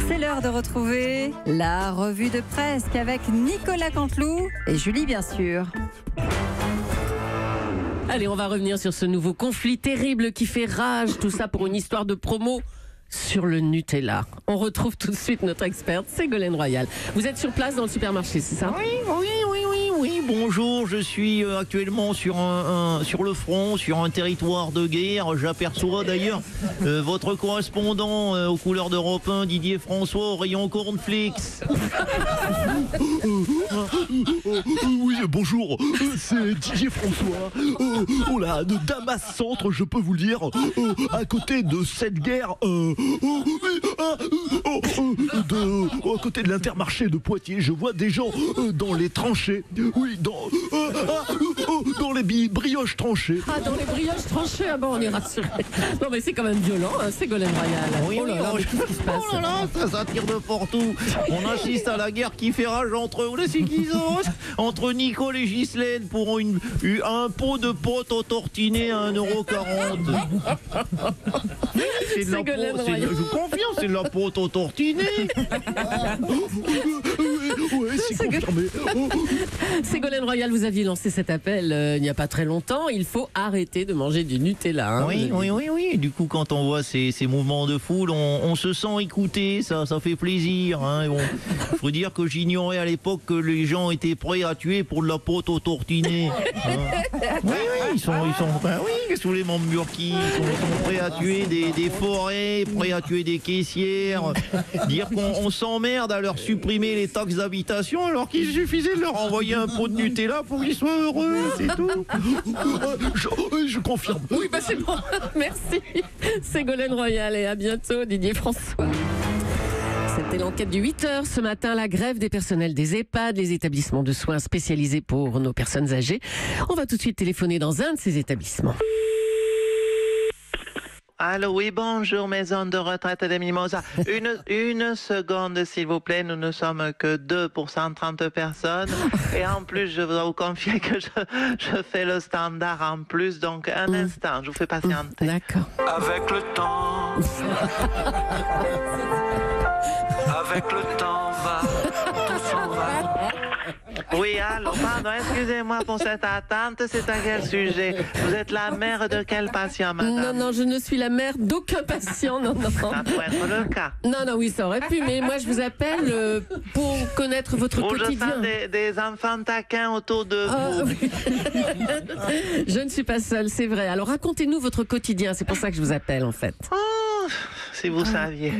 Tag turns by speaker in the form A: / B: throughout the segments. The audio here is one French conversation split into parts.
A: C'est l'heure de retrouver la revue de presse avec Nicolas Canteloup et Julie, bien sûr.
B: Allez, on va revenir sur ce nouveau conflit terrible qui fait rage. Tout ça pour une histoire de promo sur le Nutella. On retrouve tout de suite notre experte, Ségolène Royal. Vous êtes sur place dans le supermarché, c'est ça ?
C: Oui, bonjour, je suis actuellement sur le front, sur un territoire de guerre. J'aperçois d'ailleurs votre correspondant aux couleurs d'Europe 1, Didier François, au rayon cornflakes.
D: Oui, bonjour, c'est Didier François, de Damas Centre, je peux vous le dire, à côté de cette guerre, à côté de l'Intermarché de Poitiers, je vois des gens dans les tranchées, oui, dans les brioches tranchées.
B: Ah, dans les brioches tranchées, ah bon, on est rassurés. Non, mais c'est quand même violent, hein, Ségolène Royal.
C: Oui,
B: oh là là, mais qu'est-ce qui se passe ?
C: Oh là là, ça tire de partout. On assiste à la guerre qui fait rage entre Nicole et Ghislaine pour un pot de pâte au tortiné à 1,40 €. C'est de la
B: Ségolène
C: pâte,
B: Royal.
C: je vous confirme, c'est de la pâte au tortiné.
D: Oui, c'est confirmé.
B: Ségolène Royal, vous aviez lancé cet appel il n'y a pas très longtemps. Il faut arrêter de manger du Nutella. Hein,
C: Oui. Du coup, quand on voit ces mouvements de foule, on se sent écouté, ça fait plaisir. Hein. Bon, faut dire que j'ignorais à l'époque que les gens étaient prêts à tuer pour de la pâte au tortiné. Oui, ils sont qu'est-ce que vous voulez, mon Burki, ils sont prêts à tuer des forêts, prêts à tuer des caissières. Dire qu'on s'emmerde à leur supprimer les taxes d'habitation alors qu'il suffisait de leur envoyer un pot de Nutella pour qu'ils soient heureux, c'est tout.
D: Je confirme.
B: Oui, bah c'est bon. Merci. Ségolène Royal et à bientôt, Didier François. C'était l'enquête du 8h. Ce matin, la grève des personnels des EHPAD, les établissements de soins spécialisés pour nos personnes âgées. On va tout de suite téléphoner dans un de ces établissements.
E: Allô, oui, bonjour, maison de retraite des Mimosas. Une seconde, s'il vous plaît. Nous ne sommes que 2 pour 130 personnes. Et en plus, je voudrais vous confier que je fais le standard en plus. Donc, un instant, je vous fais patienter.
B: D'accord.
F: Avec le temps, tout s'en va.
E: Oui, allô, pardon, excusez-moi pour cette attente. C'est à quel sujet? Vous êtes la mère de quel patient, madame?
B: Non, je ne suis la mère d'aucun patient, non.
E: Ça pourrait être le cas.
B: Non, oui, ça aurait pu, mais moi je vous appelle pour connaître votre quotidien.
E: Je sens des enfants taquins autour de vous.
B: Oui. Je ne suis pas seule, c'est vrai. Alors racontez-nous votre quotidien, c'est pour ça que je vous appelle en fait.
E: Oh, si vous saviez.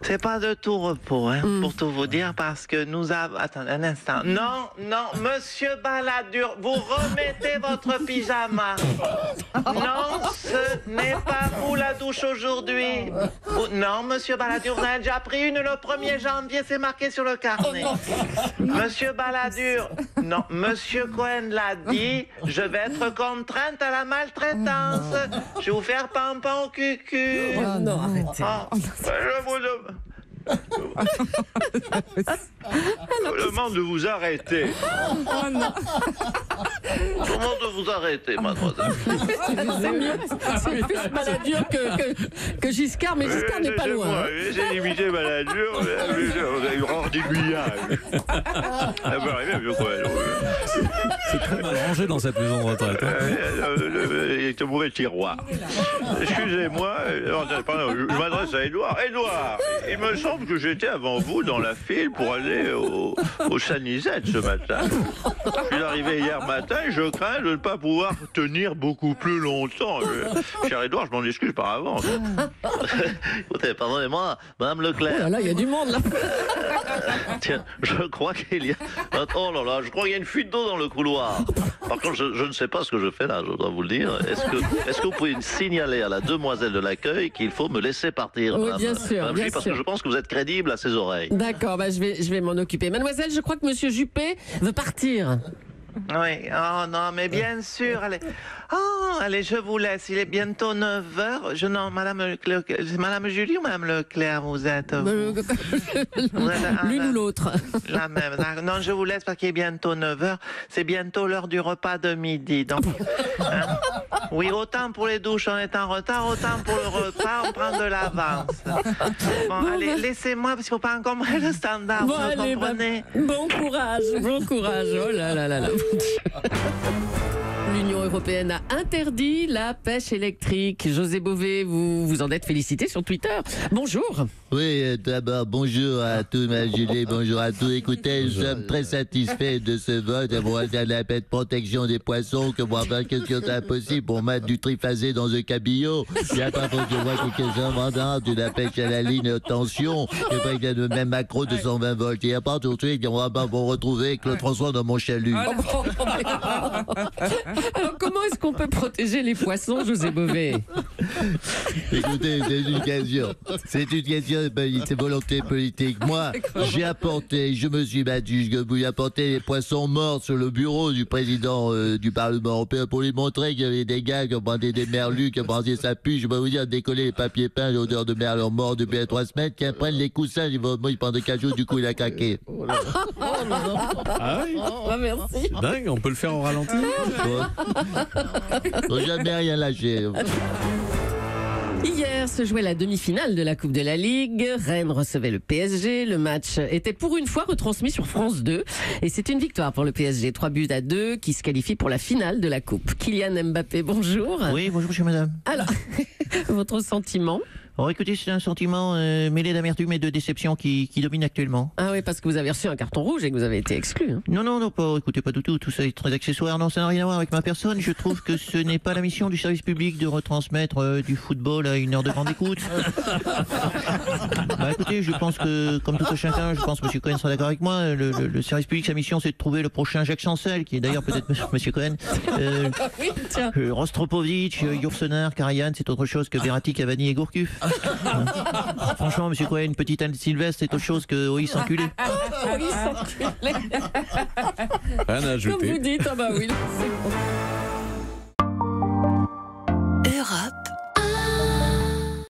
E: C'est pas de tout repos, hein, pour tout vous dire, parce que nous avons... Attendez un instant. Non, monsieur Balladur, vous remettez votre pyjama. Non, ce n'est pas vous la douche aujourd'hui. Non, monsieur Balladur, vous en avez déjà pris une le 1er janvier, c'est marqué sur le carnet. Monsieur Balladur, non, monsieur Cohen l'a dit, je vais être contrainte à la maltraitance. Je vais vous faire pampan au cucu.
B: Oh non, arrêtez.
E: Je vous demande de vous arrêter.
A: Oh non.
E: Je vous demande de vous arrêter, mademoiselle.
B: C'est mieux, c'est plus Balladur que Giscard, mais Giscard n'est pas loin.
E: Moi, j'ai limité Balladur, vous avez eu rare d'aiguillage. Ça peut arriver, vieux Cohen.
G: C'est très mal rangé dans cette maison de retraite.
E: Il est au mauvais tiroir. Excusez-moi, je m'adresse à Édouard. Édouard, il me semble que j'étais avant vous dans la file pour aller au Sanisette ce matin. Je suis arrivé hier matin et je crains de ne pas pouvoir tenir beaucoup plus longtemps. Cher Édouard, je m'en excuse par avance. Écoutez, pardonnez-moi, Madame Leclerc.
B: Oh là là, il y a du monde là.
E: Tiens, je crois qu'il y a... Oh là là, je crois qu'il y a une fuite d'eau dans le couloir. Par contre, je ne sais pas ce que je fais là, je dois vous le dire. Est-ce que vous pouvez signaler à la demoiselle de l'accueil qu'il faut me laisser partir,
B: Oui,
E: madame,
B: bien sûr,
E: madame
B: bien
E: Julie, parce
B: sûr.
E: que je pense que vous êtes crédible à ses oreilles.
B: D'accord, bah je vais m'en occuper. Mademoiselle, je crois que monsieur Juppé veut partir.
E: Oui, oh non, mais bien sûr, allez. Oh, allez, je vous laisse, il est bientôt 9h. Non, Madame Leclerc, c'est Madame Julie ou Madame Leclerc, vous êtes
B: L'une ou l'autre.
E: La même. Non, je vous laisse parce qu'il est bientôt 9h. C'est bientôt l'heure du repas de midi. Donc, hein, Oui, autant pour les douches, on est en retard, autant pour le repas, on prend de l'avance. Bon, allez, laissez-moi, parce qu'il ne faut pas encombrer le standard,
B: Bon,
E: vous me
B: allez,
E: comprenez?
B: bon courage. Oh là là là là. L'Union européenne a interdit la pêche électrique. José Bové, vous vous en êtes félicité sur Twitter. Bonjour.
C: Oui, d'abord, bonjour à tous, ma Julie, bonjour à tous. Écoutez, nous sommes très satisfaits de ce vote pour la protection des poissons, que moi, qu'est-ce que c'est impossible pour mettre du triphasé dans un cabillaud. Il n'y a pas pour que je vois quelques gens de la pêche à la ligne haute tension, il y a le même macro de 120 volts. Il n'y a pas tout de suite, on va pas vous retrouver Claude François dans mon chalut.
B: Alors, comment est-ce qu'on peut protéger les poissons, José Bové?
C: Écoutez, c'est une question. C'est une question de volonté politique. Moi, je me suis battu, j'ai apporté les poissons morts sur le bureau du président du Parlement européen pour lui montrer qu'il y avait des gars qui ont pris des merlus, qui ont pris sa puce. Je vais vous dire, décoller les papiers peints, l'odeur de merlus morts depuis 3 semaines, qui prennent les coussins, ils prennent des cajots, du coup il a craqué.
G: Ah oui,
B: Merci.
G: dingue, on peut le faire au ralenti.
C: Faut jamais rien lâcher.
B: Hier se jouait la demi-finale de la Coupe de la Ligue. Rennes recevait le PSG. Le match était pour une fois retransmis sur France 2. Et c'est une victoire pour le PSG. 3-2 qui se qualifie pour la finale de la Coupe. Kylian Mbappé, bonjour.
C: Oui, bonjour, monsieur, madame.
B: Alors, votre sentiment?
C: Alors écoutez, c'est un sentiment mêlé d'amertume et de déception qui domine actuellement.
B: Ah oui, parce que vous avez reçu un carton rouge et que vous avez été exclu. Hein.
C: Non, écoutez, pas du tout. Tout ça est très accessoire. Non, ça n'a rien à voir avec ma personne. Je trouve que ce n'est pas la mission du service public de retransmettre du football à une heure de grande écoute. Bah écoutez, je pense que, comme tout un chacun, je pense que M. Cohen sera d'accord avec moi, le service public, sa mission, c'est de trouver le prochain Jacques Chancel, qui est d'ailleurs peut-être M. Cohen.
B: Oui, tiens.
C: Rostropovitch, Yourcenar, Karajan, c'est autre chose que Verratti, Cavani et Gourcuff. Franchement, M. Cohen, une petite Anne Sylvestre, c'est autre chose que Oïs enculé.
B: Oui, s'enculer.
G: Rien à
B: Comme
G: ajouter.
B: vous dites, ah bah oui, c'est bon.